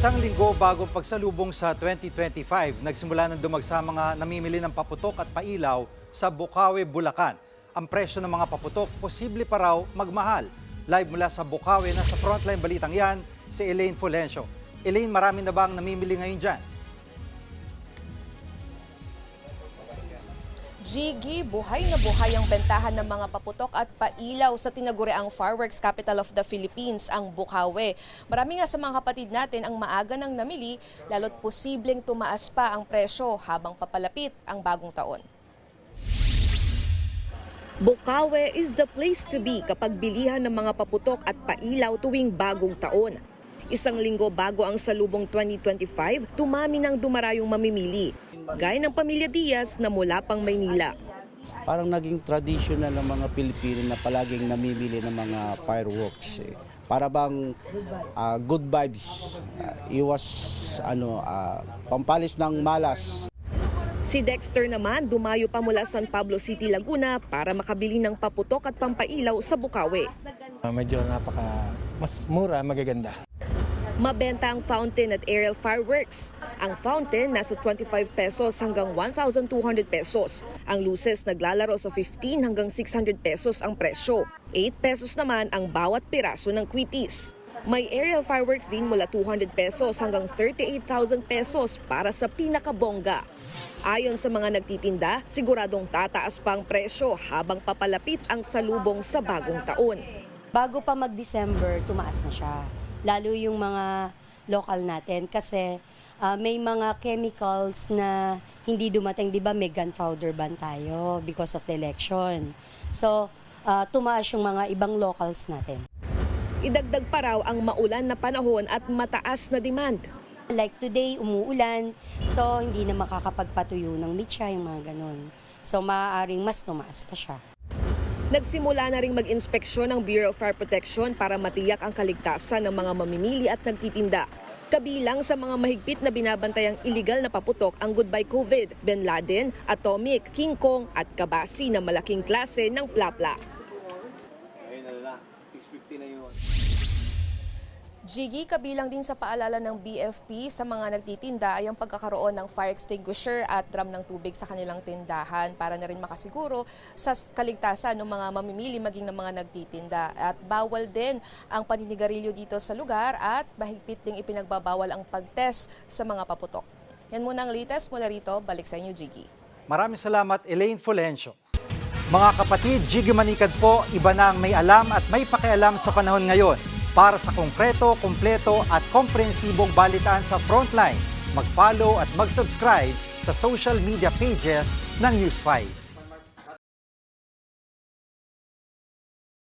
Isang linggo bago pagsalubong sa 2025, nagsimula ng dumagsa mga namimili ng paputok at pailaw sa Bocaue, Bulacan. Ang presyo ng mga paputok, posible pa raw magmahal. Live mula sa Bocaue, nasa frontline balitang yan, si Elaine Fulencio. Elaine, marami na ba ang namimili ngayon dyan? Jiggy, buhay na buhay ang bentahan ng mga paputok at pailaw sa tinaguriang fireworks capital of the Philippines, ang Bocaue. Marami nga sa mga kapatid natin ang maaga nang namili, lalo't posibleng tumaas pa ang presyo habang papalapit ang bagong taon. Bocaue is the place to be kapag bilihan ng mga paputok at pailaw tuwing bagong taon. Isang linggo bago ang salubong 2025, dumami ng dumarayong mamimili. Gaya ng pamilya Diaz na mula pang Maynila. Parang naging traditional ng mga Pilipino na palaging namimili ng mga fireworks. Para bang good vibes, iwas pampalis ng malas. Si Dexter naman dumayo pa mula San Pablo City, Laguna para makabili ng paputok at pampailaw sa Bocaue. Medyo mas mura, magaganda. Mabenta ang fountain at aerial fireworks. Ang fountain nasa 25 pesos hanggang 1,200 pesos. Ang luces naglalaro sa 15 hanggang 600 pesos ang presyo. 8 pesos naman ang bawat piraso ng kwitis. May aerial fireworks din mula 200 pesos hanggang 38,000 pesos para sa pinakabongga. Ayon sa mga nagtitinda, siguradong tataas pa ang presyo habang papalapit ang salubong sa bagong taon. Bago pa mag-December, tumaas na siya. Lalo yung mga local natin kasi may mga chemicals na hindi dumating, di ba may gunpowder ban tayo because of the election. So, tumaas yung mga ibang locals natin. Idagdag pa raw ang maulan na panahon at mataas na demand. Like today, umuulan, so hindi na makakapagpatuyo ng mitya, yung mga ganun. So, maaaring mas tumaas pa siya. Nagsimula na ring mag-inspeksyon ng Bureau of Fire Protection para matiyak ang kaligtasan ng mga mamimili at nagtitinda. Kabilang sa mga mahigpit na binabantayang iligal na paputok ang Goodbye COVID, Bin Laden, Atomic, King Kong at kabasi na malaking klase ng plapla. Jiggy, kabilang din sa paalala ng BFP sa mga nagtitinda ay ang pagkakaroon ng fire extinguisher at drum ng tubig sa kanilang tindahan para na rin makasiguro sa kaligtasan ng mga mamimili maging ng mga nagtitinda. At bawal din ang paninigarilyo dito sa lugar at mahigpit ding ipinagbabawal ang pag-test sa mga paputok. Yan muna ang latest mula rito. Balik sa inyo, Jiggy. Maraming salamat, Elaine Fulencio. Mga kapatid, Jiggy Manikad po, iba na ang may alam at may pakialam sa panahon ngayon. Para sa konkreto, kumpleto at komprehensibong balitaan sa Frontline, mag-follow at mag-subscribe sa social media pages ng News 5.